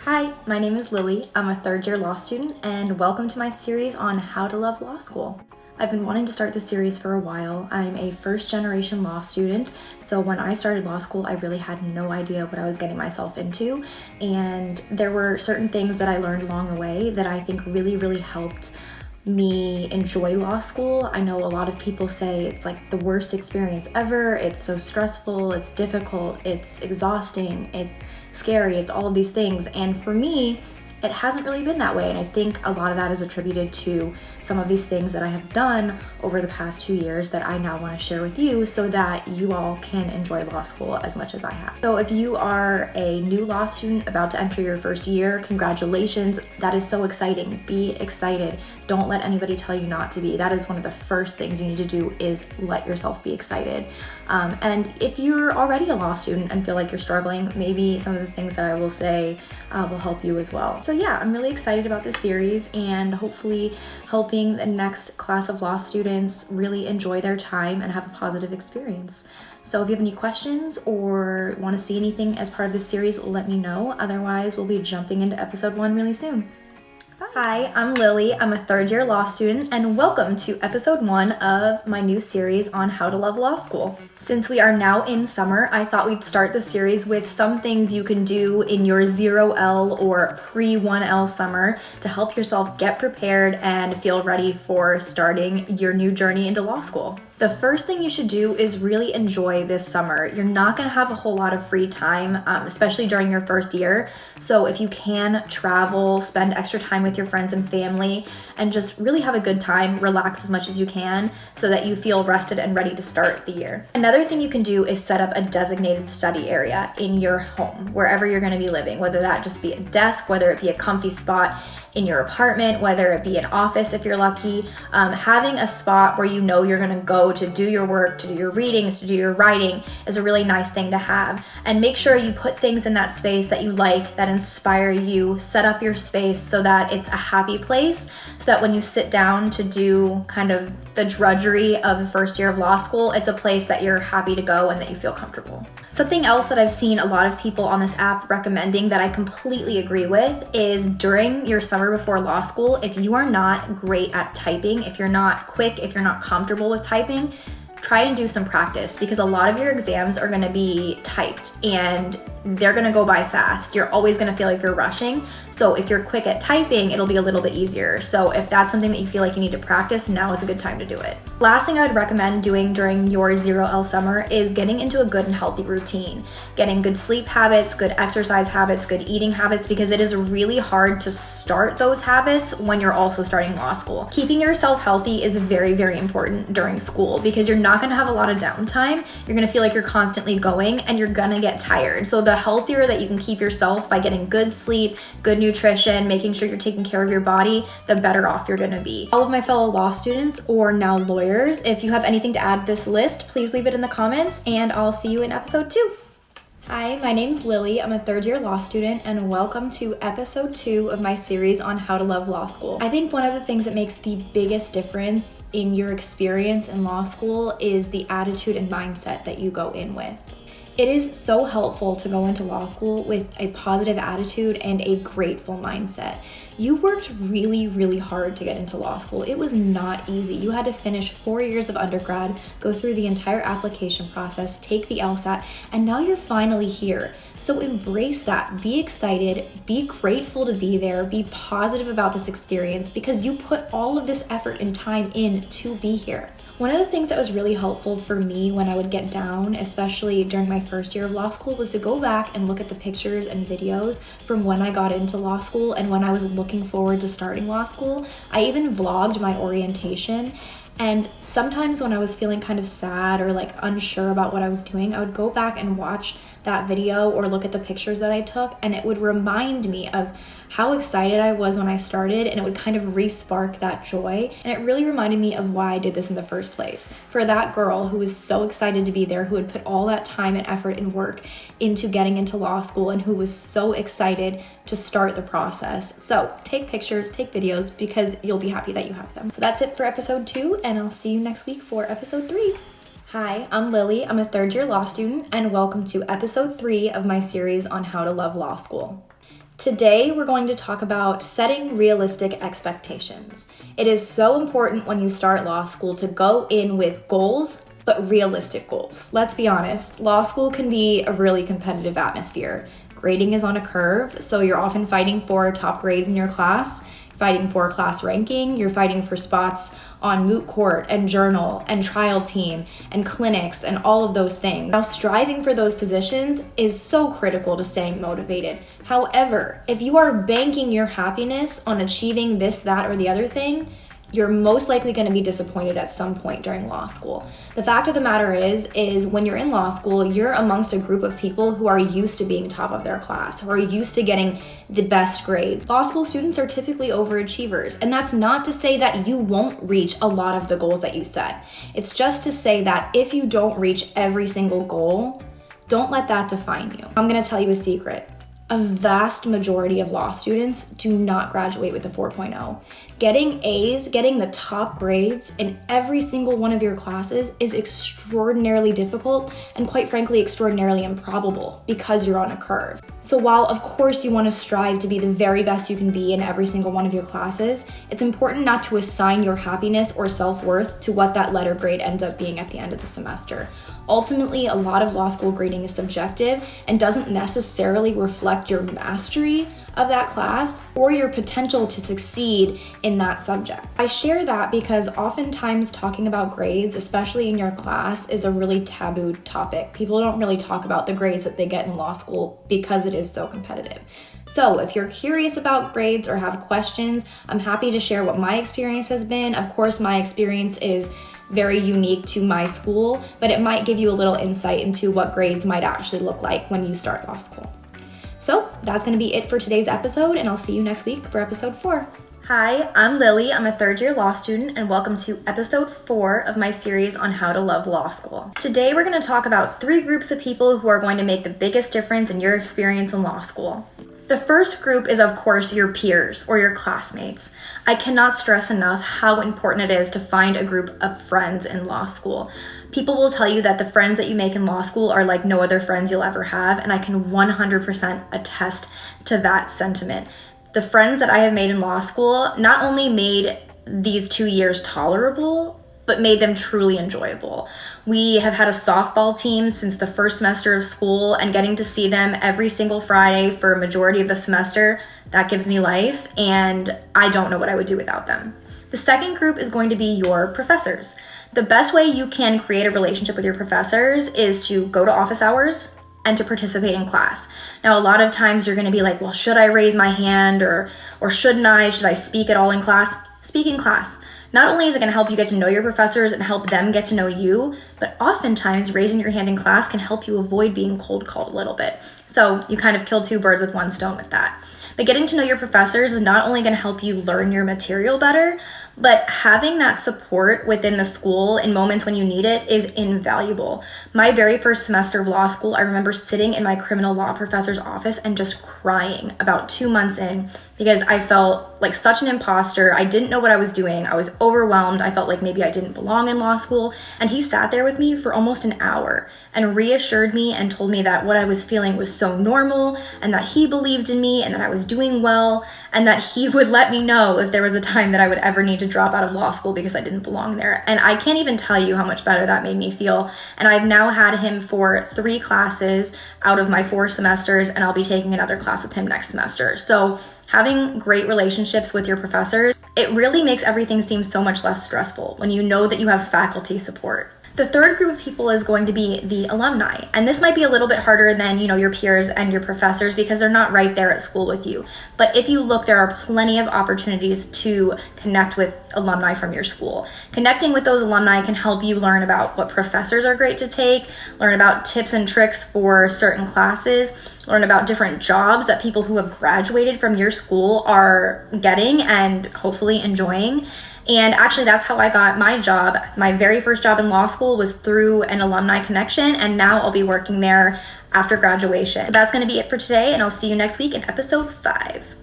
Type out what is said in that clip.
Hi, my name is Lily. I'm a third-year law student, and welcome to my series on how to love law school. I've been wanting to start this series for a while. I'm a first-generation law student, so when I started law school, I really had no idea what I was getting myself into, and there were certain things that I learned along the way that I think really helped me enjoy law school. I know a lot of people say it's like the worst experience ever. It's so stressful, it's difficult, it's exhausting, it's scary, it's all of these things. And for me, it hasn't really been that way. And I think a lot of that is attributed to some of these things that I have done over the past 2 years that I now want to share with you so that you all can enjoy law school as much as I have. So if you are a new law student about to enter your first year, congratulations. That is so exciting. Be excited. Don't let anybody tell you not to be. That is one of the first things you need to do, is let yourself be excited. And if you're already a law student and feel like you're struggling, maybe some of the things that I will say will help you as well. So yeah, I'm really excited about this series and hopefully helping the next class of law students really enjoy their time and have a positive experience. So if you have any questions or want to see anything as part of this series, let me know. Otherwise, we'll be jumping into episode 1 really soon. Hi, I'm Lily. I'm a third-year law student, and welcome to episode 1 of my new series on how to love law school. Since we are now in summer, I thought we'd start the series with some things you can do in your 0L or pre-1L summer to help yourself get prepared and feel ready for starting your new journey into law school. The first thing you should do is really enjoy this summer. You're not going to have a whole lot of free time, especially during your first year. So if you can travel, spend extra time with your friends and family, and just really have a good time, relax as much as you can so that you feel rested and ready to start the year. Another thing you can do is set up a designated study area in your home, wherever you're going to be living, whether that just be a desk, whether it be a comfy spot in your apartment, whether it be an office if you're lucky. Having a spot where you know you're going to go to do your work, to do your readings, to do your writing is a really nice thing to have. And make sure you put things in that space that you like, that inspire you. Set up your space so that it's a happy place, so that when you sit down to do kind of the drudgery of the first year of law school, it's a place that you're happy to go and that you feel comfortable. Something else that I've seen a lot of people on this app recommending that I completely agree with is during your summer before law school, if you are not great at typing, if you're not quick, if you're not comfortable with typing, try and do some practice, because a lot of your exams are going to be typed and they're going to go by fast. You're always going to feel like you're rushing. So if you're quick at typing, it'll be a little bit easier. So if that's something that you feel like you need to practice, now is a good time to do it. Last thing I would recommend doing during your 0L summer is getting into a good and healthy routine. Getting good sleep habits, good exercise habits, good eating habits, because it is really hard to start those habits when you're also starting law school. Keeping yourself healthy is very important during school, because you're not going to have a lot of downtime. You're going to feel like you're constantly going and you're going to get tired. So the healthier that you can keep yourself by getting good sleep, good nutrition, making sure you're taking care of your body, the better off you're going to be. All of my fellow law students, or now lawyers, if you have anything to add to this list, please leave it in the comments, and I'll see you in episode 2. Hi, my name's Lily. I'm a third-year law student, and welcome to episode 2 of my series on how to love law school. I think one of the things that makes the biggest difference in your experience in law school is the attitude and mindset that you go in with. It is so helpful to go into law school with a positive attitude and a grateful mindset. You worked really hard to get into law school. It was not easy. You had to finish 4 years of undergrad, go through the entire application process, take the LSAT, and now you're finally here. So embrace that. Be excited, be grateful to be there, be positive about this experience, because you put all of this effort and time in to be here. One of the things that was really helpful for me when I would get down, especially during my first year of law school, was to go back and look at the pictures and videos from when I got into law school and when I was looking forward to starting law school. I even vlogged my orientation. And sometimes when I was feeling kind of sad or like unsure about what I was doing, I would go back and watch that video or look at the pictures that I took, and it would remind me of how excited I was when I started, and it would kind of re-spark that joy. And it really reminded me of why I did this in the first place. For that girl who was so excited to be there, who had put all that time and effort and work into getting into law school, and who was so excited to start the process. So take pictures, take videos, because you'll be happy that you have them. So that's it for episode 2, and I'll see you next week for episode 3. Hi, I'm Lily. I'm a third-year law student, and welcome to episode 3 of my series on how to love law school. Today, we're going to talk about setting realistic expectations. It is so important when you start law school to go in with goals, but realistic goals. Let's be honest, law school can be a really competitive atmosphere. Grading is on a curve, so you're often fighting for top grades in your class, fighting for class ranking, you're fighting for spots on moot court and journal and trial team and clinics and all of those things. Now, striving for those positions is so critical to staying motivated. However, if you are banking your happiness on achieving this, that, or the other thing, you're most likely going to be disappointed at some point during law school. The fact of the matter is when you're in law school, you're amongst a group of people who are used to being top of their class, who are used to getting the best grades. Law school students are typically overachievers, and that's not to say that you won't reach a lot of the goals that you set. It's just to say that if you don't reach every single goal, don't let that define you. I'm going to tell you a secret. A vast majority of law students do not graduate with a 4.0. Getting A's, getting the top grades in every single one of your classes is extraordinarily difficult and quite frankly extraordinarily improbable because you're on a curve. So while of course you want to strive to be the very best you can be in every single one of your classes, it's important not to assign your happiness or self-worth to what that letter grade ends up being at the end of the semester. Ultimately, a lot of law school grading is subjective and doesn't necessarily reflect your mastery of that class or your potential to succeed in that subject. I share that because oftentimes talking about grades, especially in your class, is a really taboo topic. People don't really talk about the grades that they get in law school because it is so competitive. So if you're curious about grades or have questions, I'm happy to share what my experience has been. Of course, my experience is very unique to my school, but it might give you a little insight into what grades might actually look like when you start law school. So that's going to be it for today's episode, and I'll see you next week for episode 4. Hi, I'm Lily. I'm a third-year law student, and welcome to episode 4 of my series on how to love law school. Today, we're going to talk about 3 groups of people who are going to make the biggest difference in your experience in law school. The first group is, of course, your peers or your classmates. I cannot stress enough how important it is to find a group of friends in law school. People will tell you that the friends that you make in law school are like no other friends you'll ever have, and I can 100% attest to that sentiment. The friends that I have made in law school not only made these 2 years tolerable, but made them truly enjoyable. We have had a softball team since the first semester of school, and getting to see them every single Friday for a majority of the semester, that gives me life, and I don't know what I would do without them. The second group is going to be your professors. The best way you can create a relationship with your professors is to go to office hours and to participate in class. Now, a lot of times you're gonna be like, well, should I raise my hand or shouldn't I? Should I speak at all in class? Speak in class. Not only is it going to help you get to know your professors and help them get to know you, but oftentimes raising your hand in class can help you avoid being cold called a little bit. So you kind of kill 2 birds with 1 stone with that. But getting to know your professors is not only going to help you learn your material better, but having that support within the school in moments when you need it is invaluable. My very first semester of law school, I remember sitting in my criminal law professor's office and just crying about 2 months in because I felt like such an imposter. I didn't know what I was doing. I was overwhelmed. I felt like maybe I didn't belong in law school. And he sat there with me for almost an hour and reassured me and told me that what I was feeling was so normal and that he believed in me and that I was doing well and that he would let me know if there was a time that I would ever need to drop out of law school because I didn't belong there. And I can't even tell you how much better that made me feel. And I've now had him for 3 classes out of my 4 semesters, and I'll be taking another class with him next semester. So having great relationships with your professors, it really makes everything seem so much less stressful when you know that you have faculty support. The third group of people is going to be the alumni. And this might be a little bit harder than, your peers and your professors because they're not right there at school with you. But if you look, there are plenty of opportunities to connect with alumni from your school. Connecting with those alumni can help you learn about what professors are great to take, learn about tips and tricks for certain classes, learn about different jobs that people who have graduated from your school are getting and hopefully enjoying. And actually, that's how I got my job. My very first job in law school was through an alumni connection, and now I'll be working there after graduation. That's going to be it for today, and I'll see you next week in episode 5.